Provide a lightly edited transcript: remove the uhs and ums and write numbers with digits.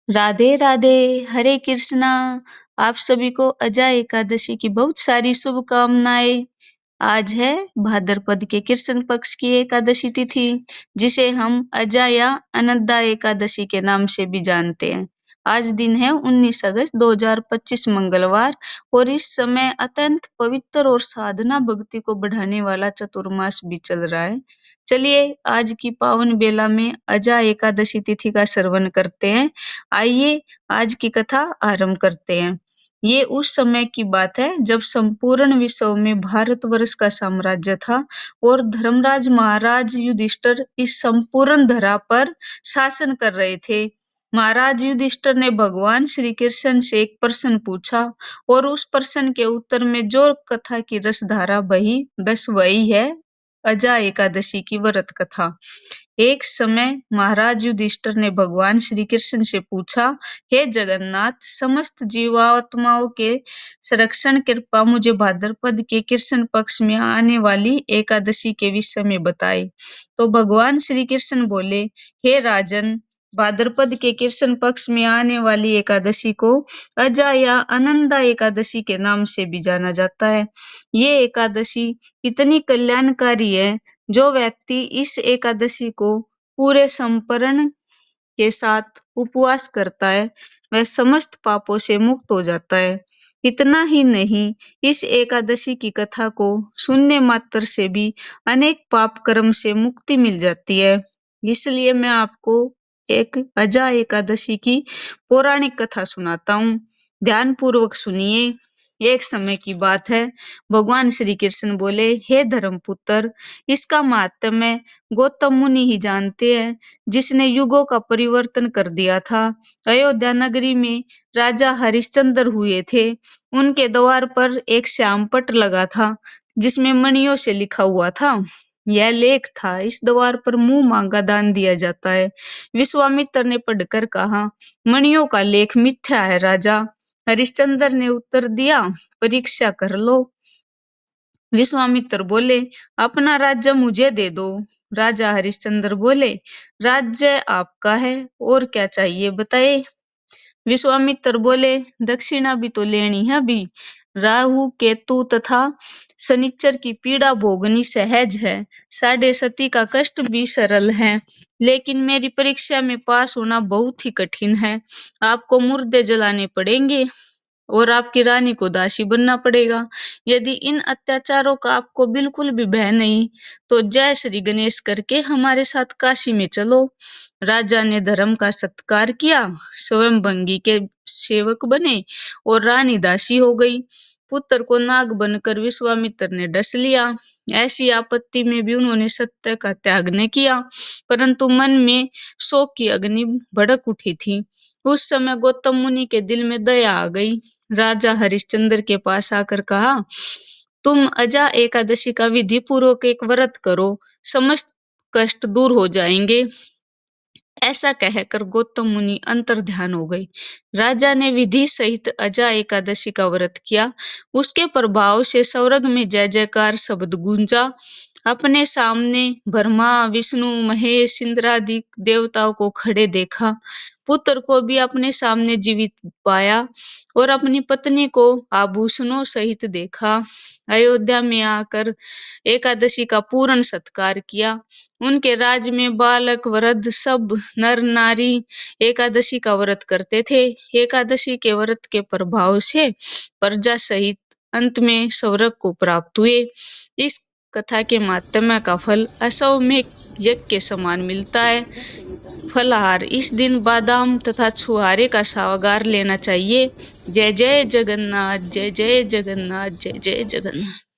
राधे राधे, हरे कृष्णा। आप सभी को अजा एकादशी की बहुत सारी शुभकामनाएं। आज है भाद्रपद के कृष्ण पक्ष की एकादशी तिथि, जिसे हम अजा या अनद्दा एकादशी के नाम से भी जानते हैं। आज दिन है 19 अगस्त 2025 मंगलवार, और इस समय अत्यंत पवित्र और साधना भक्ति को बढ़ाने वाला चतुर्मास भी चल रहा है। चलिए आज की पावन बेला में अजा एकादशी तिथि का श्रवण करते हैं। आइए आज की कथा आरंभ करते हैं। ये उस समय की बात है जब संपूर्ण विश्व में भारतवर्ष का साम्राज्य था और धर्मराज महाराज युधिष्ठिर इस संपूर्ण धरा पर शासन कर रहे थे। महाराज युधिष्ठिर ने भगवान श्री कृष्ण से एक प्रश्न पूछा, और उस प्रश्न के उत्तर में जो कथा की रसधारा बही, बस वही है अजा एकादशी की व्रत कथा। एक समय महाराज युधिष्ठिर ने भगवान श्री कृष्ण से पूछा, हे जगन्नाथ, समस्त जीवात्माओं के संरक्षण कृपा मुझे भाद्रपद के कृष्ण पक्ष में आने वाली एकादशी के विषय में बताए। तो भगवान श्री कृष्ण बोले, हे राजन, भाद्रपद के कृष्ण पक्ष में आने वाली एकादशी को अजा या अनंदा एकादशी के नाम से भी जाना जाता है। ये एकादशी इतनी कल्याणकारी है, जो व्यक्ति इस एकादशी को पूरे संपरण के साथ उपवास करता है, वह समस्त पापों से मुक्त हो जाता है। इतना ही नहीं, इस एकादशी की कथा को सुनने मात्र से भी अनेक पाप कर्म से मुक्ति मिल जाती है। इसलिए मैं आपको एक अजा एकादशी की पौराणिक कथा सुनाता हूँ। ध्यान पूर्वक सुनिए। एक समय की बात है, भगवान श्री कृष्ण बोले, हे धर्मपुत्र, इसका महात्म्य गौतम मुनि ही जानते हैं, जिसने युगों का परिवर्तन कर दिया था। अयोध्या नगरी में राजा हरिश्चंद्र हुए थे। उनके द्वार पर एक श्यामपट लगा था, जिसमें मणियों से लिखा हुआ था। यह लेख था, इस द्वार पर मुंह मांगा दान दिया जाता है। विश्वामित्र ने पढ़कर कहा, मणियों का लेख मिथ्या है राजा। हरिश्चंद्र ने उत्तर दिया, परीक्षा कर लो। विश्वामित्र बोले, अपना राज्य मुझे दे दो। राजा हरिश्चंद्र बोले, राज्य आपका है, और क्या चाहिए बताए। विश्वामित्र बोले, दक्षिणा भी तो लेनी है अभी। राहु केतु तथा शनिचर की पीड़ा भोगनी सहज है, साढ़े सती का कष्ट भी सरल है, लेकिन मेरी परीक्षा में पास होना बहुत ही कठिन है। आपको मुर्दे जलाने पड़ेंगे और आपकी रानी को दासी बनना पड़ेगा। यदि इन अत्याचारों का आपको बिल्कुल भी भय नहीं, तो जय श्री गणेश करके हमारे साथ काशी में चलो। राजा ने धर्म का सत्कार किया, स्वयं भंगी के सेवक बने और रानी दासी हो गई। पुत्र को नाग बनकर विश्वामित्र ने डस लिया। ऐसी आपत्ति में भी उन्होंने सत्य का त्याग न किया, परंतु मन में शोक की अग्नि भड़क उठी थी। उस समय गौतम मुनि के दिल में दया आ गई। राजा हरिश्चंद्र के पास आकर कहा, तुम अजा एकादशी का विधि पूर्वक एक व्रत करो, समस्त कष्ट दूर हो जाएंगे। ऐसा कहकर गौतम मुनि अंतर्ध्यान हो गए। राजा ने विधि सहित अजा एकादशी का व्रत किया। उसके प्रभाव से स्वर्ग में जय जयकार शब्द गूंजा। अपने सामने ब्रह्मा, विष्णु, महेश, इंद्रादि देवताओं को खड़े देखा। पुत्र को भी अपने सामने जीवित पाया और अपनी पत्नी को आभूषणों सहित देखा। अयोध्या में आकर एकादशी का पूर्ण सत्कार किया। उनके राज्य में बालक, वृद्ध, सब नर नारी एकादशी का व्रत करते थे। एकादशी के व्रत के प्रभाव से प्रजा सहित अंत में स्वर्ग को प्राप्त हुए। इस कथा के माध्यम का फल अश्वमेध यज्ञ के समान मिलता है। फलाहार, इस दिन बादाम तथा छुहारे का सावगार लेना चाहिए। जय जय जगन्नाथ, जय जय जगन्नाथ, जय जय जगन्नाथ।